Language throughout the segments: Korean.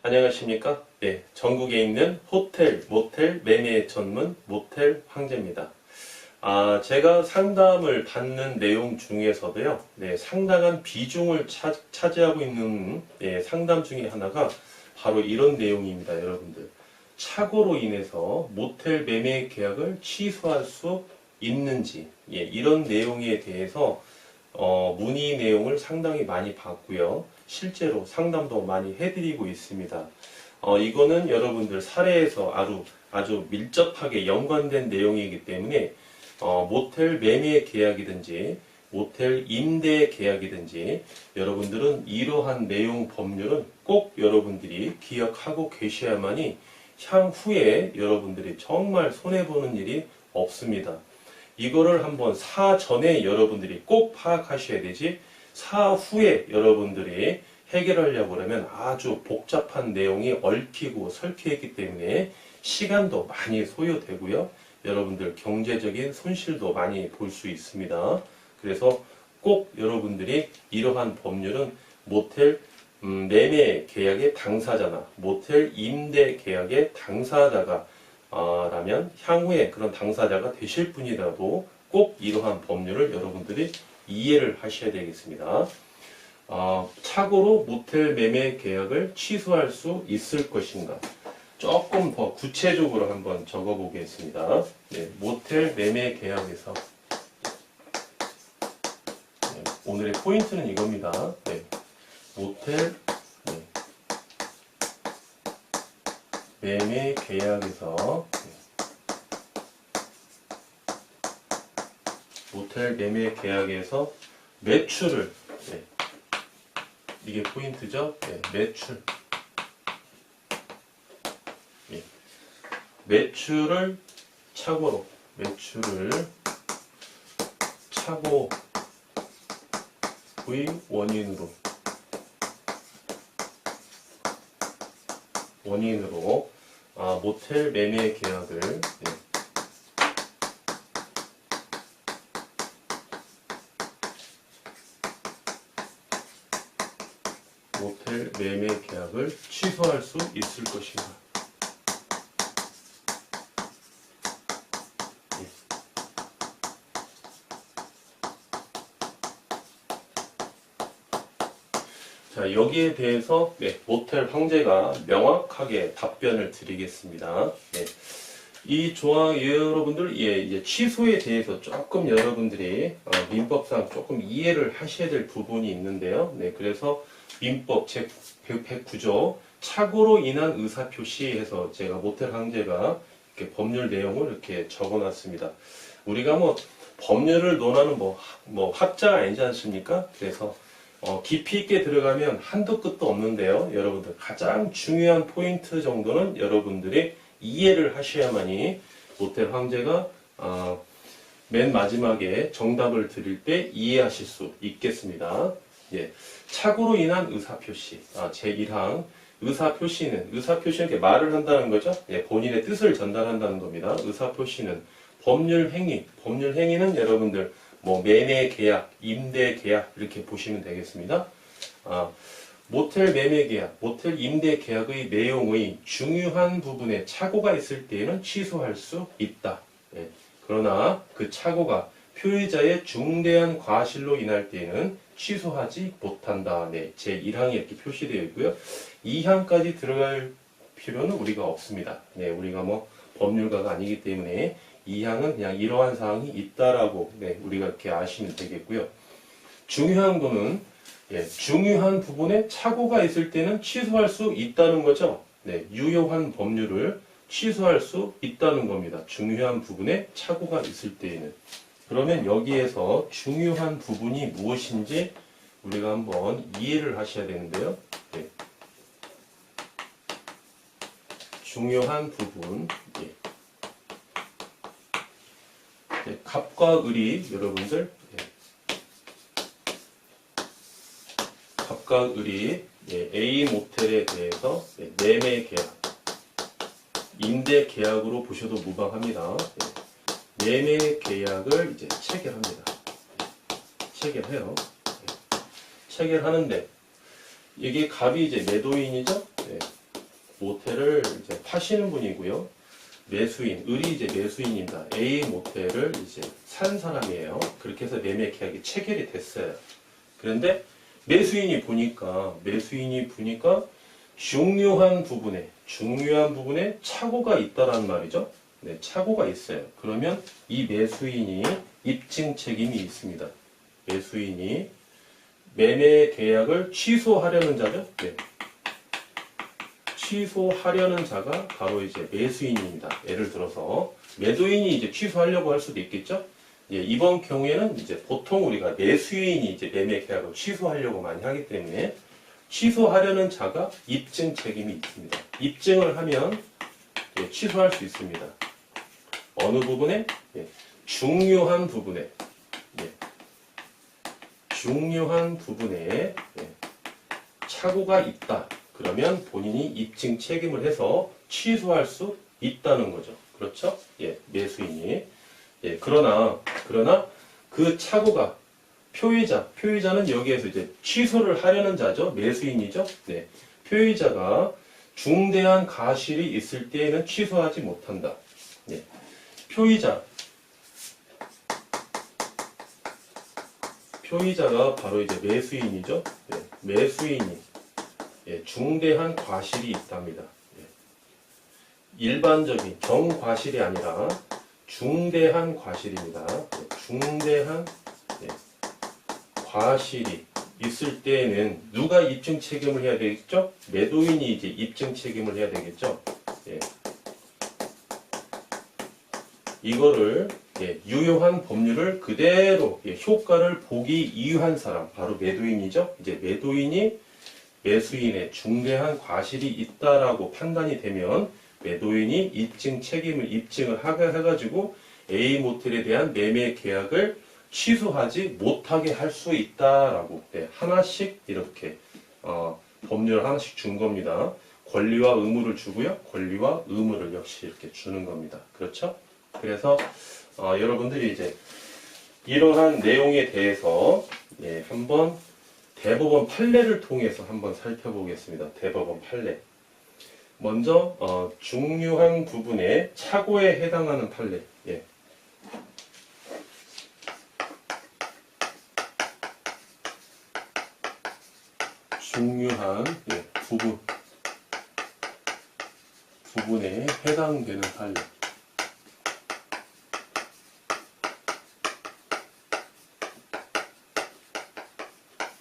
안녕하십니까? 네, 전국에 있는 호텔, 모텔, 매매 전문 모텔 황제입니다. 제가 상담을 받는 내용 중에서도요, 상당한 비중을 차지하고 있는 상담 중에 하나가 바로 이런 내용입니다, 여러분들. 착오로 인해서 모텔 매매 계약을 취소할 수 있는지, 이런 내용에 대해서 문의 내용을 상당히 많이 받고요. 실제로 상담도 많이 해드리고 있습니다. 이거는 여러분들 사례에서 아주 밀접하게 연관된 내용이기 때문에 모텔 매매 계약이든지 모텔 임대 계약이든지 여러분들은 이러한 내용 법률은 꼭 여러분들이 기억하고 계셔야만이 향후에 여러분들이 정말 손해보는 일이 없습니다. 이거를 한번 사전에 여러분들이 꼭 파악하셔야 되지, 사후에 여러분들이 해결하려고 그러면 아주 복잡한 내용이 얽히고 설켜 있기 때문에 시간도 많이 소요되고요. 여러분들 경제적인 손실도 많이 볼 수 있습니다. 그래서 꼭 여러분들이 이러한 법률은 모텔 매매 계약의 당사자나 모텔 임대 계약의 당사자가 라면 향후에 그런 당사자가 되실 분이라도 꼭 이러한 법률을 여러분들이 이해를 하셔야 되겠습니다. 착오로 모텔 매매 계약을 취소할 수 있을 것인가? 조금 더 구체적으로 한번 적어 보겠습니다. 모텔 매매 계약에서 오늘의 포인트는 이겁니다. 모텔 매매 계약에서 모텔 매매 계약에서 매출을 이게 포인트죠. 매출을 착오로 착오의 원인으로 모텔 매매 계약을 모텔 매매 계약을 취소할 수 있을 것인가? 자, 여기에 대해서 모텔 황제가 명확하게 답변을 드리겠습니다. 이 조항 여러분들 이제 취소에 대해서 조금 여러분들이 민법상 조금 이해를 하셔야 될 부분이 있는데요. 그래서 민법 제109조 착오로 인한 의사표시해서 제가 모텔 황제가 이렇게 법률 내용을 이렇게 적어놨습니다. 우리가 뭐 법률을 논하는 뭐 학자가 아니지 않습니까? 그래서 깊이 있게 들어가면 한도 끝도 없는데요. 여러분들 가장 중요한 포인트 정도는 여러분들이 이해를 하셔야만이 모텔 황제가 맨 마지막에 정답을 드릴 때 이해하실 수 있겠습니다. 착오로 인한 의사표시. 제1항 의사표시는 이렇게 말을 한다는 거죠. 본인의 뜻을 전달한다는 겁니다. 의사표시는 법률행위는 여러분들 뭐 매매 계약, 임대 계약 이렇게 보시면 되겠습니다. 모텔 매매 계약, 모텔 임대 계약의 내용의 중요한 부분에 착오가 있을 때에는 취소할 수 있다. 그러나 그 착오가 표의자의 중대한 과실로 인할 때에는 취소하지 못한다. 제1항이 이렇게 표시되어 있고요. 2항까지 들어갈 필요는 우리가 없습니다. 우리가 뭐 법률가가 아니기 때문에 2항은 그냥 이러한 사항이 있다라고 우리가 이렇게 아시면 되겠고요. 중요한 거는 중요한 부분에 착오가 있을 때는 취소할 수 있다는 거죠. 유효한 법률을 취소할 수 있다는 겁니다. 중요한 부분에 착오가 있을 때에는. 그러면 여기에서 중요한 부분이 무엇인지 우리가 한번 이해를 하셔야 되는데요. 중요한 부분. 갑과 을이 여러분들 갑과 을이 A 모텔에 대해서 매매 계약, 임대 계약으로 보셔도 무방합니다. 매매 계약을 이제 체결합니다. 체결해요. 체결하는데 이게 갑이 이제 매도인이죠. 모텔을 이제 파시는 분이고요. 매수인, 을이 이제 매수인입니다. A 모텔을 이제 산 사람이에요. 그렇게 해서 매매 계약이 체결이 됐어요. 그런데 매수인이 보니까 중요한 부분에 착오가 있다라는 말이죠. 네, 착오가 있어요. 그러면 이 매수인이 입증 책임이 있습니다. 매수인이 매매 계약을 취소하려는 자죠. 네. 취소하려는 자가 바로 이제 매수인입니다. 예를 들어서 매도인이 이제 취소하려고 할 수도 있겠죠. 예, 이번 경우에는 이제 보통 우리가 매수인이 이제 매매 계약을 취소하려고 많이 하기 때문에 취소하려는 자가 입증 책임이 있습니다. 입증을 하면 예, 취소할 수 있습니다. 어느 부분에? 예, 중요한 부분에 예, 착오가 있다. 그러면 본인이 입증 책임을 해서 취소할 수 있다는 거죠. 그렇죠? 예, 매수인이. 예, 그러나 그 착오가 표의자는 여기에서 이제 취소를 하려는 자죠. 매수인이죠. 네. 표의자가 중대한 가실이 있을 때에는 취소하지 못한다. 예. 표의자가 바로 이제 매수인이죠. 예. 매수인이 예, 중대한 과실이 있답니다. 예. 일반적인 경과실이 아니라 중대한 과실입니다. 예, 중대한 과실이 있을 때에는 누가 입증 책임을 해야 되겠죠? 매도인이 이제 입증 책임을 해야 되겠죠? 예. 이거를 예, 유효한 법률을 그대로 예, 효과를 보기 이유한 사람 바로 매도인이죠. 이제 매도인이 매수인의 중대한 과실이 있다라고 판단이 되면 매도인이 입증 책임을 입증을 해가지고 A 모텔에 대한 매매 계약을 취소하지 못하게 할 수 있다라고 네, 하나씩 이렇게 법률을 하나씩 준 겁니다. 권리와 의무를 주고요. 권리와 의무를 역시 이렇게 주는 겁니다. 그렇죠? 그래서 여러분들이 이제 이러한 내용에 대해서 예, 한번 대법원 판례를 통해서 한번 살펴보겠습니다. 대법원 판례. 먼저 중요한 부분에 착오에 해당하는 판례. 예. 중요한 예, 부분에 해당되는 판례.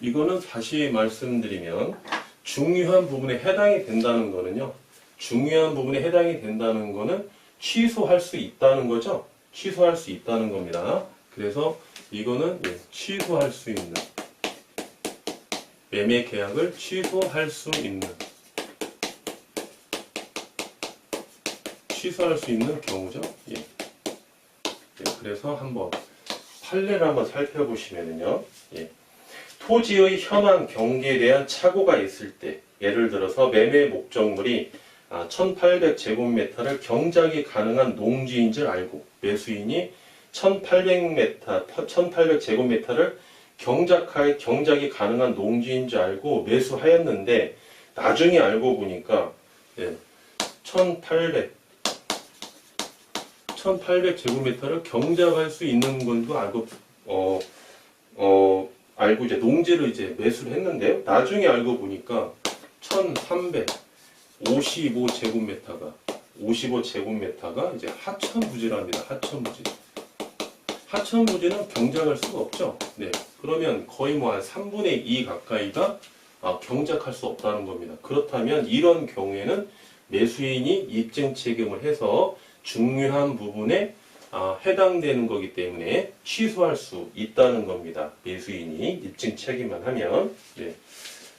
이거는 다시 말씀드리면 중요한 부분에 해당이 된다는 거는요. 중요한 부분에 해당이 된다는 거는 취소할 수 있다는 거죠. 취소할 수 있다는 겁니다. 그래서 이거는 예, 취소할 수 있는 매매 계약을 취소할 수 있는 경우죠. 예. 예, 그래서 한번 판례를 한번 살펴보시면은요. 예. 토지의 현황 경계에 대한 착오가 있을 때, 예를 들어서 매매 목적물이 1800제곱미터를 경작이 가능한 농지인 줄 알고 매수인이 1800제곱미터를 경작이 가능한 농지인 줄 알고 매수하였는데 나중에 알고 보니까 1800제곱미터를 경작할 수 있는 건도 알고 이제 농지를 이제 매수를 했는데요. 나중에 알고 보니까 1355제곱미터가 이제 하천부지랍니다. 하천부지는 경작할 수가 없죠. 네. 그러면 거의 뭐 한 3분의 2 가까이가 경작할 수 없다는 겁니다. 그렇다면 이런 경우에는 매수인이 입증 책임을 해서 중요한 부분에 해당되는 거기 때문에 취소할 수 있다는 겁니다. 매수인이 입증 책임만 하면. 네.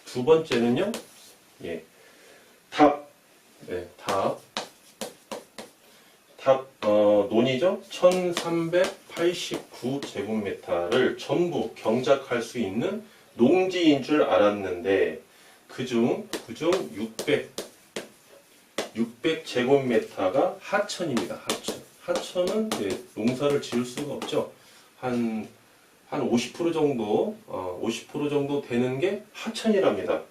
두 번째는요. 예. 논이죠. 1389제곱미터를 전부 경작할 수 있는 농지인 줄 알았는데 그중 600제곱미터가 하천입니다. 하천은 농사를 지을 수가 없죠. 한 50% 정도 되는 게 하천이랍니다.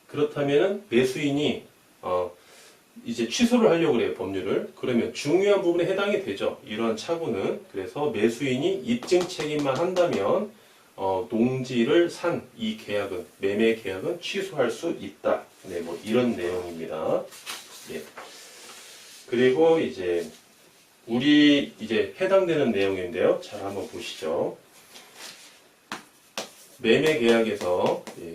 그렇다면 매수인이 이제 취소를 하려고 그래요, 법률을. 그러면 중요한 부분에 해당이 되죠. 이러한 착오는. 그래서 매수인이 입증 책임만 한다면 농지를 산 이 계약은, 매매 계약은 취소할 수 있다. 네, 뭐 이런 내용입니다. 예. 그리고 이제 우리 이제 해당되는 내용인데요. 잘 한번 보시죠. 매매 계약에서 예.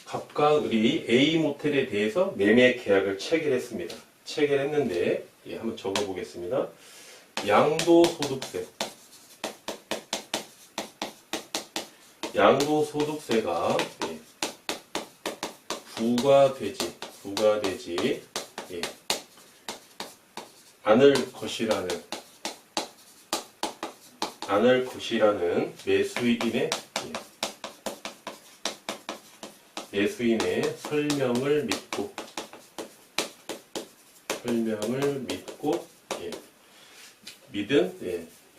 갑과 을이 A 모텔에 대해서 매매 계약을 체결했습니다. 체결했는데 예, 한번 적어보겠습니다. 양도소득세. 양도소득세가 예, 부과되지 예, 않을 것이라는 매수인의 설명을 믿고 예,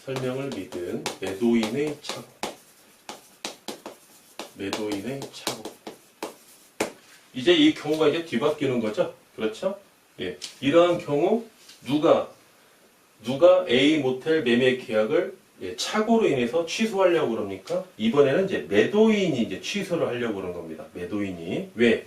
설명을 믿은 매도인의 착오. 이제 이 경우가 이제 뒤바뀌는 거죠. 그렇죠? 예. 이러한 경우 누가 A 모텔 매매 계약을 예, 착오로 인해서 취소하려고 그럽니까? 이번에는 이제 매도인이 이제 취소를 하려고 그런 겁니다. 매도인이. 왜?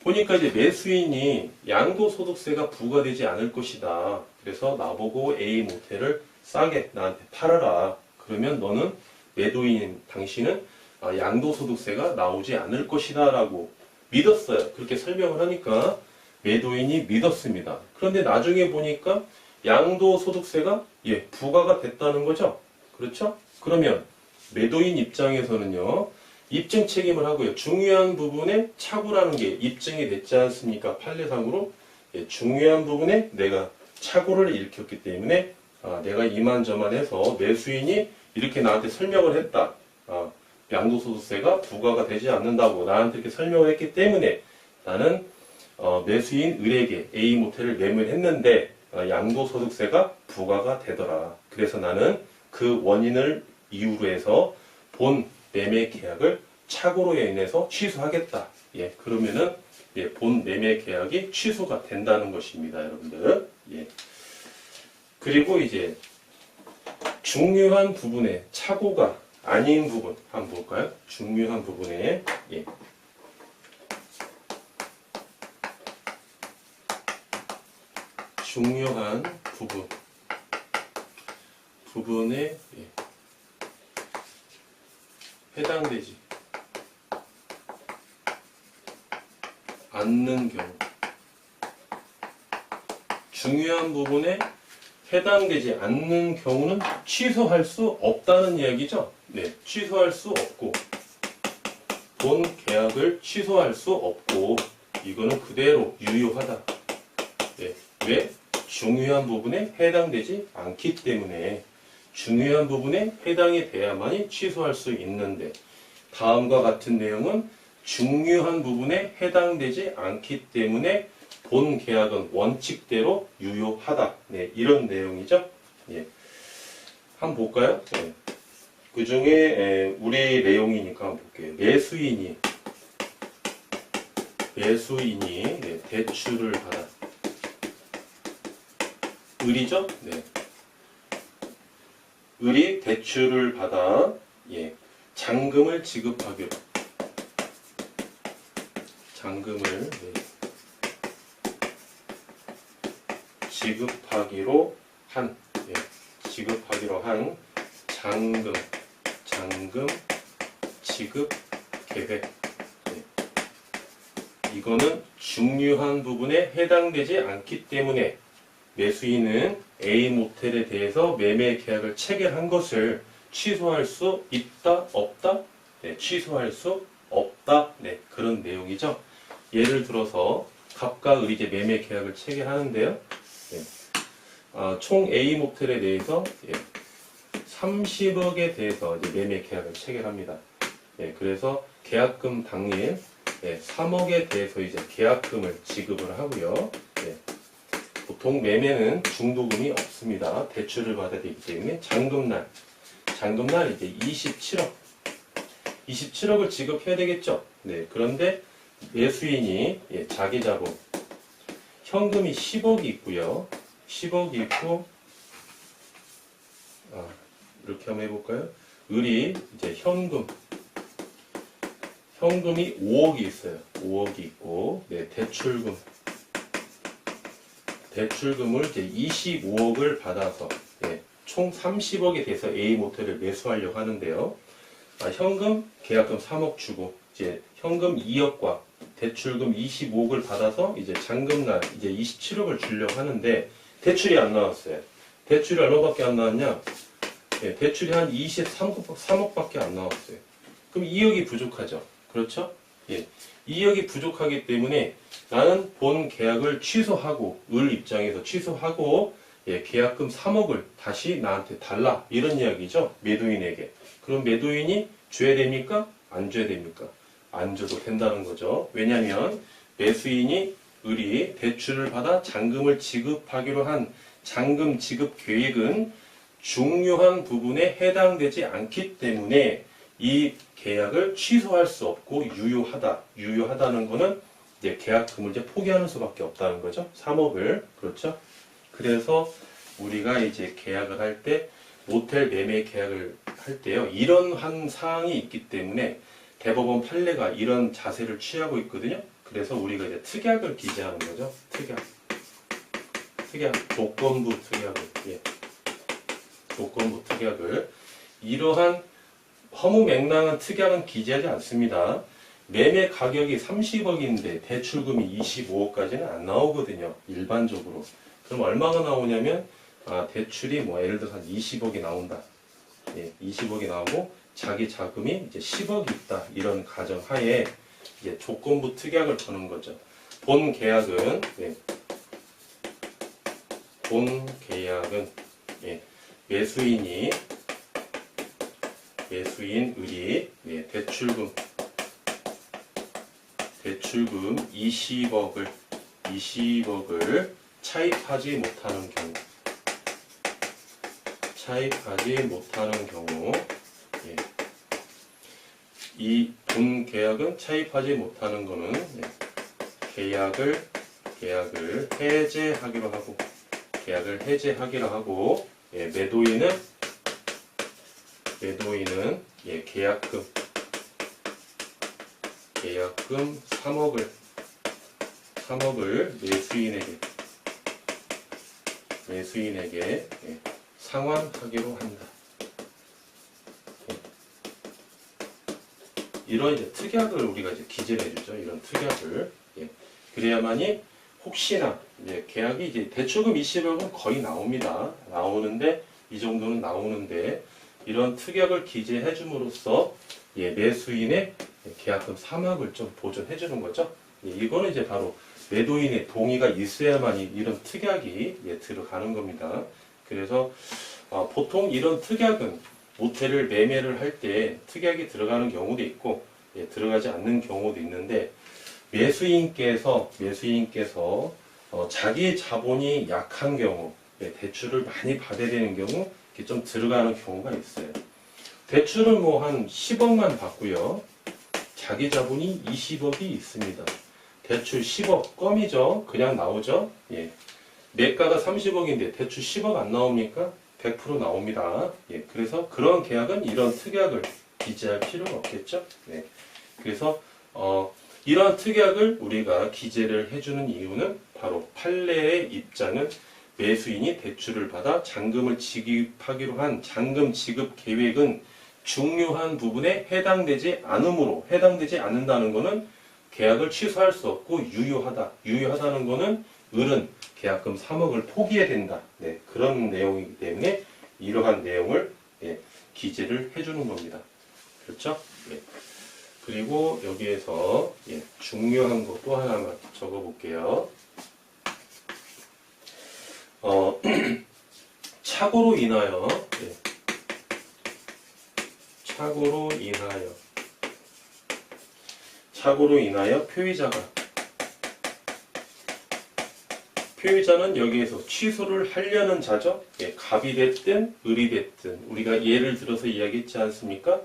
보니까 이제 매수인이 양도소득세가 부과되지 않을 것이다. 그래서 나보고 A 모텔을 싸게 나한테 팔아라. 그러면 너는 매도인 당신은 양도소득세가 나오지 않을 것이다 라고 믿었어요. 그렇게 설명을 하니까 매도인이 믿었습니다. 그런데 나중에 보니까 양도소득세가 예, 부과가 됐다는 거죠. 그렇죠? 그러면 매도인 입장에서는요. 입증 책임을 하고요. 중요한 부분에 착오라는 게 입증이 됐지 않습니까? 판례상으로 예, 중요한 부분에 내가 착오를 일으켰기 때문에 내가 이만저만해서 매수인이 이렇게 나한테 설명을 했다. 양도소득세가 부과가 되지 않는다고 나한테 이렇게 설명을 했기 때문에 나는 매수인 을에게 A 모텔을 매매했는데 양도소득세가 부과가 되더라. 그래서 나는 그 원인을 이유로 해서 본 매매 계약을 착오로 인해서 취소하겠다. 예, 그러면은 예, 본 매매 계약이 취소가 된다는 것입니다, 여러분들. 예. 그리고 이제 중요한 부분에 착오가 아닌 부분 한번 볼까요? 중요한 부분에 예. 중요한 부분에 예. 해당되지 않는 경우 중요한 부분에 해당되지 않는 경우는 취소할 수 없다는 이야기죠. 네, 취소할 수 없고 본 계약을 취소할 수 없고 이거는 그대로 유효하다. 네, 왜? 중요한 부분에 해당되지 않기 때문에 중요한 부분에 해당이 돼야만이 취소할 수 있는데 다음과 같은 내용은 중요한 부분에 해당되지 않기 때문에 본 계약은 원칙대로 유효하다. 네, 이런 내용이죠. 예. 한번 볼까요? 예. 그 중에 우리 내용이니까 한번 볼게요. 매수인이 네, 대출을 받아. 을이죠? 네. 을이 대출을 받아 예. 잔금을 지급하기로 네. 지급하기로 한 잔금 지급 계획. 네. 이거는 중요한 부분에 해당되지 않기 때문에 매수인은 A 모텔에 대해서 매매 계약을 체결한 것을 취소할 수 있다, 없다? 네, 취소할 수 없다. 네, 그런 내용이죠. 예를 들어서 갑과 을이 이제 매매 계약을 체결하는데요. 네. 총 A 모텔에 대해서 30억에 대해서 이제 매매 계약을 체결합니다. 예, 그래서 계약금 당일 3억에 대해서 이제 계약금을 지급을 하고요. 예, 보통 매매는 중도금이 없습니다. 대출을 받아야 되기 때문에 잔금날 이제 27억을 지급해야 되겠죠. 네, 그런데 매수인이 자기 자본 현금이 10억이 있고요. 10억이 있고 이렇게 한번 해볼까요? 을이 이제 현금이 5억이 있어요. 5억이 있고 대출금을 이제 25억을 받아서 총 30억이 돼서 A 모텔을 매수하려고 하는데요. 현금 계약금 3억 주고 이제 현금 2억과 대출금 25억을 받아서 이제 잔금날 이제 27억을 주려고 하는데 대출이 안 나왔어요. 대출이 얼마밖에 안 나왔냐? 대출이 한 23억밖에 안 나왔어요. 그럼 2억이 부족하죠. 그렇죠? 2억이 부족하기 때문에 나는 본 계약을 취소하고 을 입장에서 취소하고 계약금 3억을 다시 나한테 달라 이런 이야기죠. 매도인에게. 그럼 매도인이 줘야 됩니까? 안 줘야 됩니까? 안 줘도 된다는 거죠. 왜냐하면 매수인이 을이 대출을 받아 잔금을 지급하기로 한 잔금 지급 계획은 중요한 부분에 해당되지 않기 때문에 이 계약을 취소할 수 없고 유효하다. 유효하다는 거는 이제 계약금을 이제 포기하는 수밖에 없다는 거죠. 3억을. 그렇죠? 그래서 우리가 이제 계약을 할 때 모텔 매매 계약을 할 때요. 이런 한 사항이 있기 때문에 대법원 판례가 이런 자세를 취하고 있거든요. 그래서 우리가 이제 특약을 기재하는 거죠. 특약, 조건부 특약을. 조건부 특약을. 이러한 허무맹랑한 특약은 기재하지 않습니다. 매매 가격이 30억인데 대출금이 25억까지는 안 나오거든요. 일반적으로. 그럼 얼마가 나오냐면 대출이 뭐 예를 들어서 한 20억이 나온다. 20억이 나오고 자기 자금이 이제 10억이 있다. 이런 가정 하에 이제 조건부 특약을 거는 거죠. 본 계약은 매수인 을이 대출금 20억을 차입하지 못하는 경우 이 본 계약은 차입하지 못하는 거는 계약을 해제하기로 하고 매도인은 계약금 3억을 매수인에게 상환하기로 한다. 이런 이제 특약을 우리가 이제 기재를 해주죠. 이런 특약을. 그래야만이 혹시나 이제 계약이 이제 대출금 20억은 거의 나오는데 이 정도는 나오는데 이런 특약을 기재해 줌으로써 매수인의 계약금 3억을 좀 보존해 주는 거죠. 이거는 이제 바로 매도인의 동의가 있어야만이 이런 특약이 들어가는 겁니다. 그래서 보통 이런 특약은 모텔을 매매를 할 때 특약이 들어가는 경우도 있고 들어가지 않는 경우도 있는데 매수인께서 자기 자본이 약한 경우 대출을 많이 받아야 되는 경우 이렇게 좀 들어가는 경우가 있어요. 대출은 뭐 한 10억만 받고요. 자기 자본이 20억이 있습니다. 대출 10억 껌이죠. 그냥 나오죠. 매가가 30억인데 대출 10억 안 나옵니까? 100% 나옵니다. 그래서 그런 계약은 이런 특약을 기재할 필요는 없겠죠. 그래서 이런 특약을 우리가 기재를 해주는 이유는 바로 판례의 입장은 매수인이 대출을 받아 잔금을 지급하기로 한 잔금 지급 계획은 중요한 부분에 해당되지 않는다는 것은 계약을 취소할 수 없고 유효하다는 것은 을은 계약금 3억을 포기해야 된다. 그런 내용이기 때문에 이러한 내용을 기재를 해주는 겁니다. 그렇죠? 그리고 여기에서 중요한 것 또 하나만 적어볼게요. 착오로 인하여 표의자는 여기에서 취소를 하려는 자죠. 갑이 됐든 을이 됐든 우리가 예를 들어서 이야기했지 않습니까?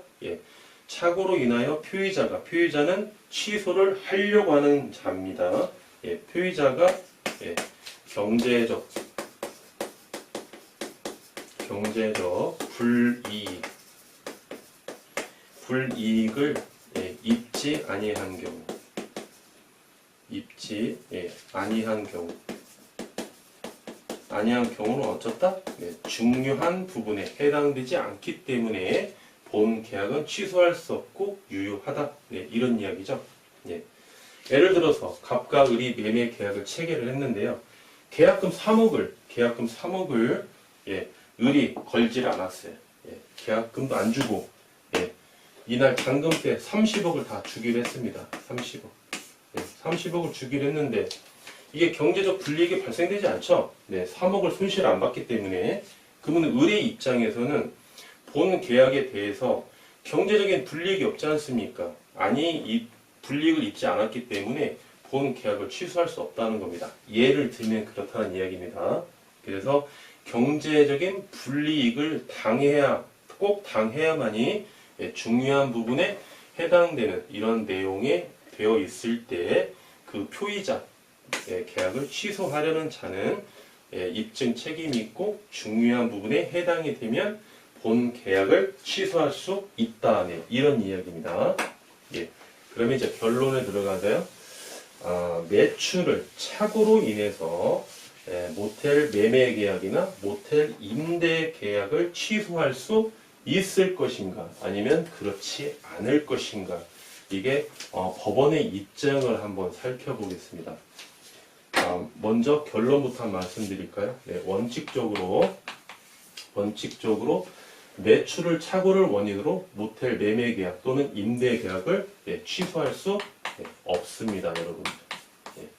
착오로 인하여 표의자는 취소를 하려고 하는 자입니다. 예, 표의자가 예, 경제적 불이익을 예, 입지 아니한 경우는 어쩌다? 네, 중요한 부분에 해당되지 않기 때문에 본 계약은 취소할 수 없고 유효하다. 네, 이런 이야기죠. 예. 예를 들어서 갑과 을이 매매 계약을 체결을 했는데요. 계약금 3억을 예, 을이 걸지를 않았어요. 예, 계약금도 안 주고 예, 이날 잔금세 30억을 다 주기로 했습니다. 30억. 예, 30억을 주기로 했는데 이게 경제적 불이익이 발생되지 않죠? 네, 3억을 손실 안 받기 때문에 그러면 을의 입장에서는 본 계약에 대해서 경제적인 불이익이 없지 않습니까? 아니, 이 불이익을 입지 않았기 때문에 본 계약을 취소할 수 없다는 겁니다. 예를 들면 그렇다는 이야기입니다. 그래서 경제적인 불이익을 꼭 당해야만이 중요한 부분에 해당되는 이런 내용에 되어 있을 때 그 표의자 계약을 취소하려는 자는 입증 책임이 있고 중요한 부분에 해당이 되면 본 계약을 취소할 수 있다. 네, 이런 이야기입니다. 예, 그러면 이제 결론에 들어가서요. 매출을 착오로 인해서 모텔 매매 계약이나 모텔 임대 계약을 취소할 수 있을 것인가 아니면 그렇지 않을 것인가 이게 법원의 입장을 한번 살펴보겠습니다. 먼저 결론부터 한번 말씀드릴까요? 네, 원칙적으로 매출을 착오를 원인으로 모텔 매매 계약 또는 임대 계약을 취소할 수 없습니다, 여러분들.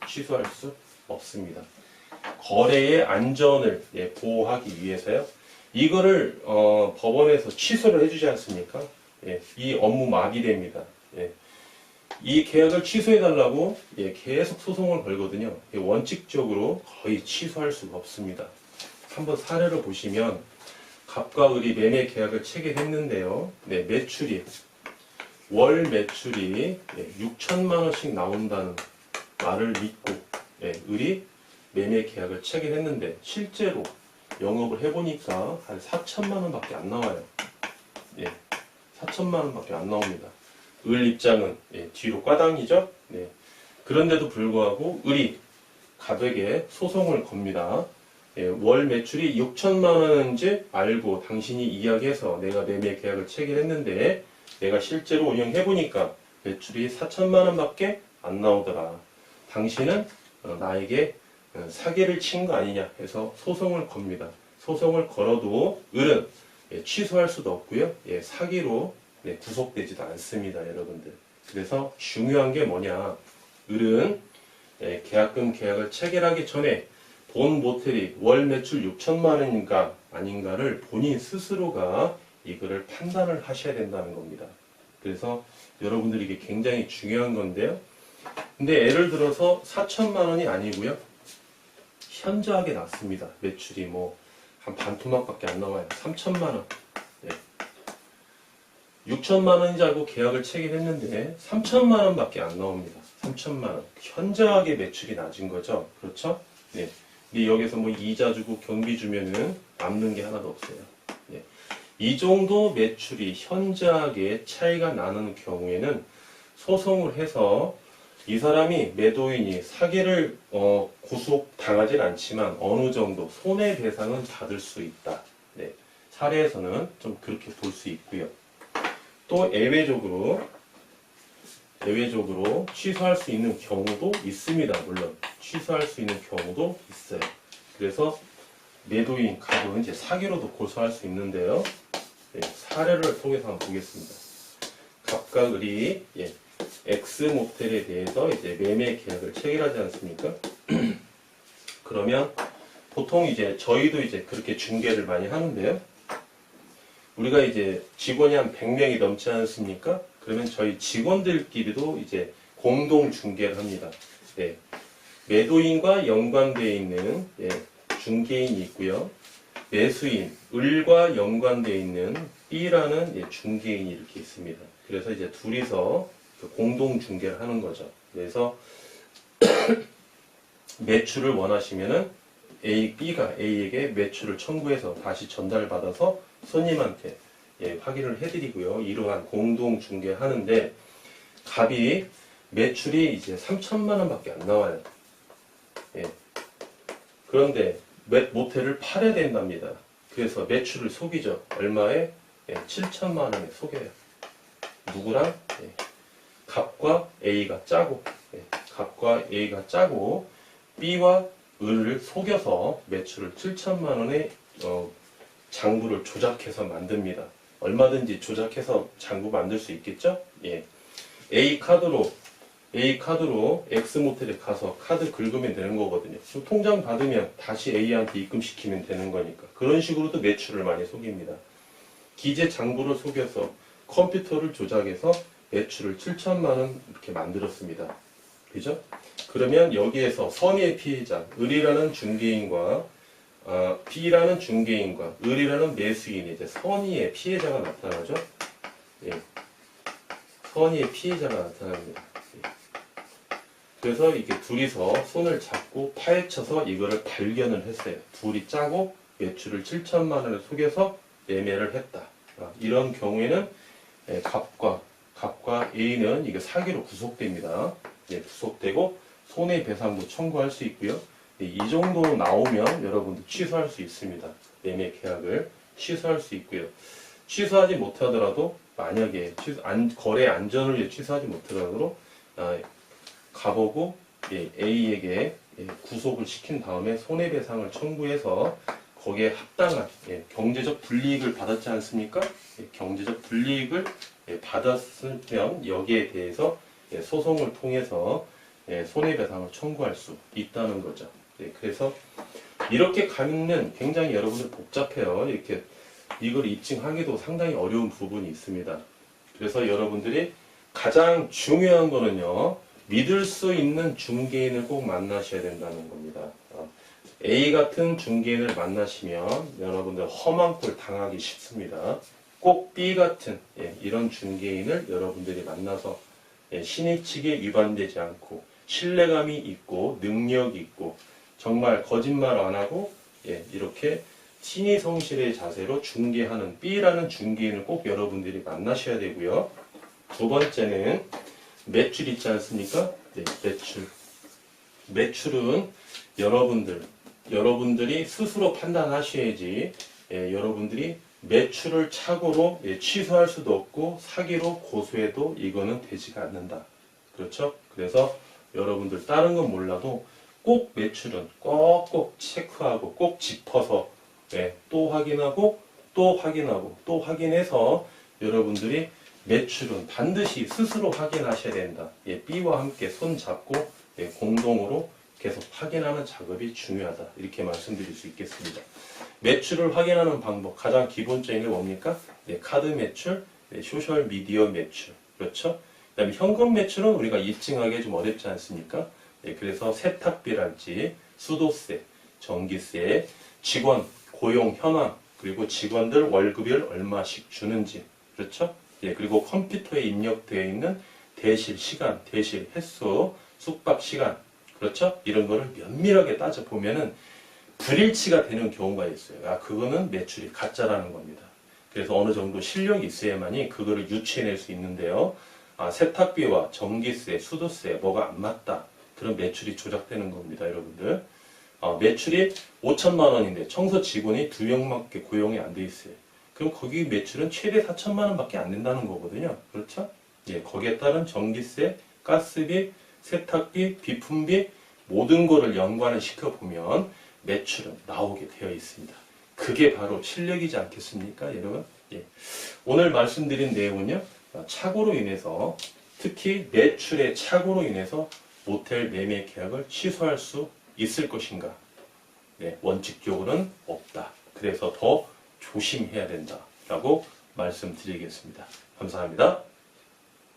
취소할 수 없습니다. 거래의 안전을 보호하기 위해서요. 이거를 법원에서 취소를 해주지 않습니까? 이 업무 마비됩니다. 이 계약을 취소해달라고 계속 소송을 걸거든요. 원칙적으로 거의 취소할 수가 없습니다. 한번 사례를 보시면 갑과 을이 매매 계약을 체결했는데요. 월 매출이 6천만 원씩 나온다는 말을 믿고 을이 매매 계약을 체결했는데 실제로 영업을 해보니까 한 4천만 원밖에 안 나와요. 4천만 원밖에 안 나옵니다. 을 입장은 뒤로 꽈당이죠. 그런데도 불구하고 을이 갑에게 소송을 겁니다. 월 매출이 6천만 원인지 알고 당신이 이야기해서 내가 매매 계약을 체결했는데 내가 실제로 운영해보니까 매출이 4천만 원밖에 안 나오더라. 당신은 나에게 사기를 친 거 아니냐 해서 소송을 겁니다. 소송을 걸어도 을은 취소할 수도 없고요. 사기로 구속되지도 않습니다, 여러분들. 그래서 중요한 게 뭐냐? 을은 계약을 체결하기 전에 본 모텔이 월 매출 6천만 원인가 아닌가를 본인 스스로가 이거를 판단을 하셔야 된다는 겁니다. 그래서 여러분들이 이게 굉장히 중요한 건데요. 근데 예를 들어서 4천만 원이 아니고요. 현저하게 낮습니다. 매출이 한 반토막밖에 안 나와요. 3천만 원. 6천만 원인지 알고 계약을 체결했는데 3천만 원밖에 안 나옵니다. 3천만 원. 현저하게 매출이 낮은 거죠. 그렇죠? 근데 여기서 이자 주고 경비 주면은 남는 게 하나도 없어요. 이 정도 매출이 현저하게 차이가 나는 경우에는 소송을 해서 이 사람이 매도인이 사기를 구속당하진 않지만 어느 정도 손해배상은 받을 수 있다. 사례에서는 좀 그렇게 볼 수 있고요. 또 예외적으로 취소할 수 있는 경우도 있습니다. 물론 취소할 수 있는 경우도 있어요. 그래서 매도인 갑은 이제 사기로도 고소할 수 있는데요. 사례를 통해서 한번 보겠습니다. 갑과 을이 X 모텔에 대해서 이제 매매 계약을 체결하지 않습니까? 그러면 보통 저희도 그렇게 중개를 많이 하는데요. 우리가 직원이 한 100명이 넘지 않습니까? 그러면 저희 직원들끼리도 공동 중개를 합니다. 매도인과 연관되어 있는 중개인이 있고요. 매수인, 을과 연관되어 있는 B라는 중개인이 이렇게 있습니다. 그래서 이제 둘이서 공동 중개를 하는 거죠. 그래서 매출을 원하시면은 B가 A에게 매출을 청구해서 다시 전달받아서 손님한테 확인을 해드리고요. 이러한 공동 중개하는데 갑이 매출이 이제 3천만 원밖에 안 나와요. 그런데 모텔을 팔아야 된답니다. 그래서 매출을 속이죠. 얼마에? 7천만 원에 속여요. 누구랑? 갑과 A가 짜고, 갑과 A가 짜고 B와 을을 속여서 매출을 7천만 원에 장부를 조작해서 만듭니다. 얼마든지 조작해서 장부 만들 수 있겠죠? A 카드로 X 모텔에 가서 카드 긁으면 되는 거거든요. 통장 받으면 다시 A한테 입금시키면 되는 거니까. 그런 식으로도 매출을 많이 속입니다. 기재 장부를 속여서 컴퓨터를 조작해서 매출을 7천만 원 이렇게 만들었습니다. 그죠? 그러면 여기에서 선의의 피해자, 을이라는 중개인과 B라는 중개인과 을이라는 매수인이 이제 선의의 피해자가 나타나죠. 선의의 피해자가 나타납니다. 그래서 이렇게 둘이서 손을 잡고 파헤쳐서 이거를 발견을 했어요. 둘이 짜고 매출을 7천만 원을 속여서 매매를 했다. 이런 경우에는 갑과 A는 이게 사기로 구속됩니다. 구속되고 손해배상도 청구할 수 있고요. 이 정도 나오면 여러분들 취소할 수 있습니다. 매매 계약을 취소할 수 있고요. 취소하지 못하더라도 만약에 거래 안전을 위해 취소하지 못하더라도 가보고 A에게 구속을 시킨 다음에 손해배상을 청구해서 거기에 합당한 경제적 불이익을 받았지 않습니까? 경제적 불이익을 받았으면 여기에 대해서 소송을 통해서 손해배상을 청구할 수 있다는 거죠. 그래서 이렇게 가면 굉장히 여러분들 복잡해요. 이렇게 이걸 입증하기도 상당히 어려운 부분이 있습니다. 그래서 여러분들이 가장 중요한 거는요, 믿을 수 있는 중개인을 꼭 만나셔야 된다는 겁니다. A 같은 중개인을 만나시면 여러분들 험한 꼴 당하기 쉽습니다. 꼭 B 같은 이런 중개인을 여러분들이 만나서 신의칙에 위반되지 않고 신뢰감이 있고 능력이 있고 정말 거짓말 안 하고 이렇게 신의 성실의 자세로 중개하는 B라는 중개인을 꼭 여러분들이 만나셔야 되고요. 두 번째는 매출 있지 않습니까? 매출. 매출은 여러분들이 스스로 판단하셔야지 여러분들이 매출을 착오로 취소할 수도 없고 사기로 고소해도 이거는 되지가 않는다. 그렇죠? 그래서 여러분들 다른 건 몰라도 꼭 매출은 꼭꼭 체크하고 꼭 짚어서 또 확인하고 또 확인하고 또 확인해서 여러분들이 매출은 반드시 스스로 확인하셔야 된다. B와 함께 손 잡고 공동으로 계속 확인하는 작업이 중요하다. 이렇게 말씀드릴 수 있겠습니다. 매출을 확인하는 방법 가장 기본적인 게 뭡니까? 카드 매출, 소셜 미디어 매출. 그렇죠? 그다음에 현금 매출은 우리가 입증하기 좀 어렵지 않습니까? 그래서 세탁비랄지 수도세, 전기세, 직원 고용 현황, 그리고 직원들 월급을 얼마씩 주는지. 그렇죠? 그리고 컴퓨터에 입력되어 있는 대실 시간, 대실 횟수, 숙박 시간. 그렇죠? 이런 거를 면밀하게 따져보면은 불일치가 되는 경우가 있어요. 그거는 매출이 가짜라는 겁니다. 그래서 어느 정도 실력이 있어야만이 그거를 유추해낼 수 있는데요. 세탁비와 전기세, 수도세 뭐가 안 맞다. 그런 매출이 조작되는 겁니다, 여러분들. 매출이 5천만 원인데 청소 직원이 2명밖에 고용이 안 돼 있어요. 그럼 거기 매출은 최대 4천만 원밖에 안 된다는 거거든요. 그렇죠? 거기에 따른 전기세, 가스비, 세탁비, 비품비 모든 거를 연관을 시켜보면 매출은 나오게 되어 있습니다. 그게 바로 실력이지 않겠습니까, 여러분? 오늘 말씀드린 내용은요, 착오로 인해서 특히 매출의 착오로 인해서 모텔 매매 계약을 취소할 수 있을 것인가? 원칙적으로는 없다. 그래서 더 조심해야 된다라고 말씀드리겠습니다. 감사합니다.